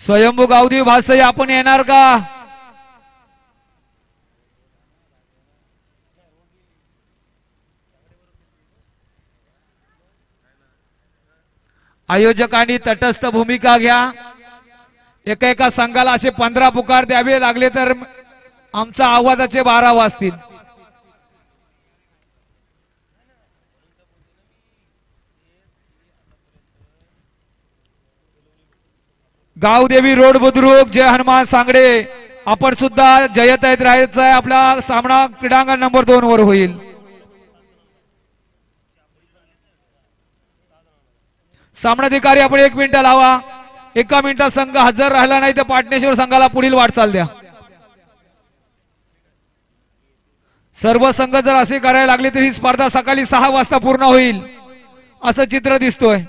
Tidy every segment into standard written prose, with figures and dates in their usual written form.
स्वयंभू गावदेवी भासई आपण येणार का? आयोजकांनी तटस्थ भूमिका घ्या। एका एका संघाला असे 15 पुकार द्यावे लागले तर आमचा आवाजाचे 12 वाजतील। गावदेवी रोड बुद्रुक जय हनुमान सांगडे आपण सुद्धा जयताईत राहायचं आहे। आपला सामना क्रीडांगण नंबर 2 वर होईल। सामनाधिकारी आपण 1 मिनिट लावा। 1 मिनिटात संघ हजर राहिला नाही तर पाटणेश्वर संघाला पुढील वाटचाल द्या। सर्व संघ जर असे करायला लागले तर ही स्पर्धा सकाळी 6 वाजता पूर्ण होईल असं चित्र दिसतोय।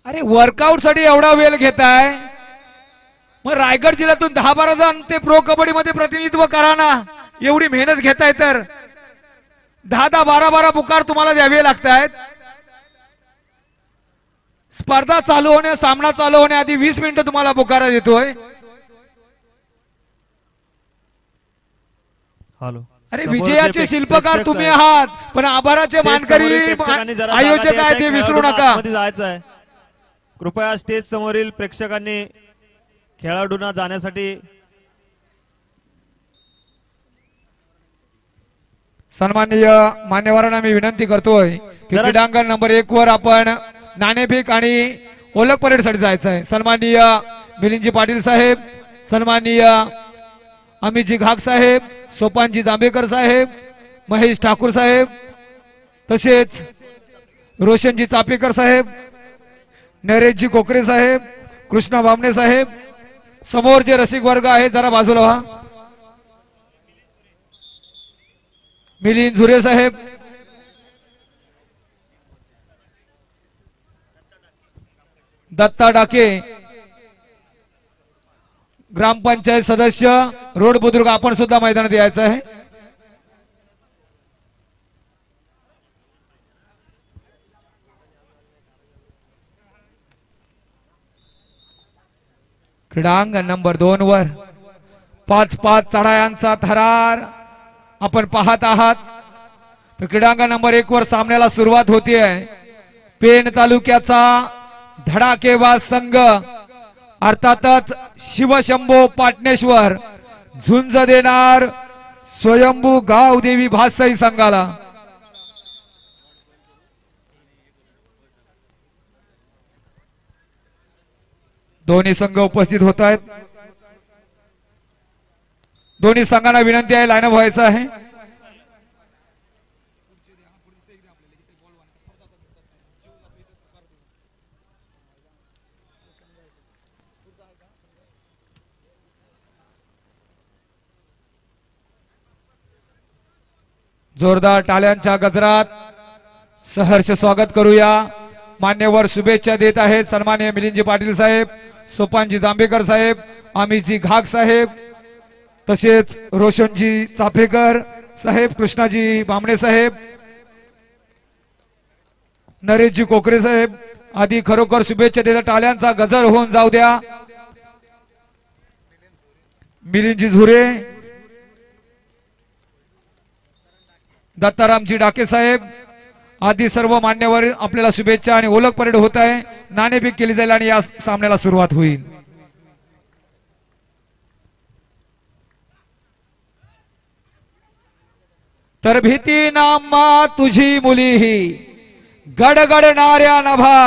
अरे वर्कआउट साठी एवढा वेळ घेताय मग रायगड जिल्ह्यातून 10-12 जण ते प्रो कबड्डी मध्ये प्रतिनिधित्व करा ना। एवढी मेहनत घेताय तर 10-10 12-12 पुकार तुम्हाला द्यावे लागतायत। स्पर्धा चालू होणे सामना चालू होण्याआधी 20 मिनिटं तुम्हाला पुकारा देतोय। हॅलो अरे विजयाचे शिल्पकार तुम्ही आहात पण आभाराचे मानकरी आयोजक आहेत हे विसरू नका। जायचं कृपया स्टेज समोरील प्रेक्षकांनी खेळाडूंना जाण्यासाठी सन्माननीय मान्यवरांना मी विनंती करतोय की क्रीडांगण नंबर 1 वर आपण नाणेफेक आणि ओळख परेड साठी जायचं आहे। सन्माननीय मिलिंदजी पाटील साहेब, सन्माननीय अमितजी घाग साहेब, सोपानजी जांभेकर साहेब, महेश ठाकूर साहेब, तसेच रोशनजी चापेकर साहेब, नरेशजी कोकरे साहेब, कृष्णा बामणे साहेब, समोर जे रसिक वर्ग आहे जरा बाजूला व्हा। मिलिंद झुरे साहेब, दत्ता डाके, ग्रामपंचायत सदस्य रोड बुद्रुक आपण सुद्धा मैदानात यायचं आहे। क्रीडांगण नंबर 2 वर 5-5 चढायांचा थरार आपण पाहत आहात। तर क्रीडांगण नंबर 1 वर सामन्याला सुरुवात होती आहे। पेण तालुक्याचा धडाकेबाज संघ अर्थातच शिवशंभो पाटणेश्वर झुंज देणार स्वयंभू गावदेवी भासई संघाला। दोन्ही संघ उपस्थित होत आहेत। दोन्ही संघांना विनंती आहे लाईन अप व्हायचं आहे। जोरदार टाळ्यांच्या गजरात सहर्ष स्वागत करूया। मान्यवर शुभेच्छा देत आहेत सन्माननीय मिलिंदजी पाटील साहेब, सोपानजी जांभेकर साहेब, अमितजी घाग साहेब, तसेच रोशनजी चाफेकर साहेब, कृष्णाजी बामणे साहेब, नरेशजी कोकरे साहेब आदी खरोखर शुभेच्छा देतात। टाळ्यांचा गजर होऊन जाऊ द्या। मिलिंदजी झुरे, दत्तारामजी डाके साहेब आदी सर्व मान्यवर आपल्याला शुभेच्छा आणि ओळख परेड होत आहे। नाणेफेक केली जाईल आणि या सामन्याला सुरुवात होईल। तर भीती नामा तुझी मुलीही गडगडणाऱ्या नभा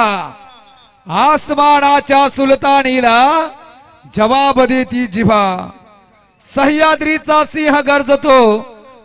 आसमानाच्या सुलतानीला जवाब देती जिव्हा सह्याद्रीचा सिंह गरजतो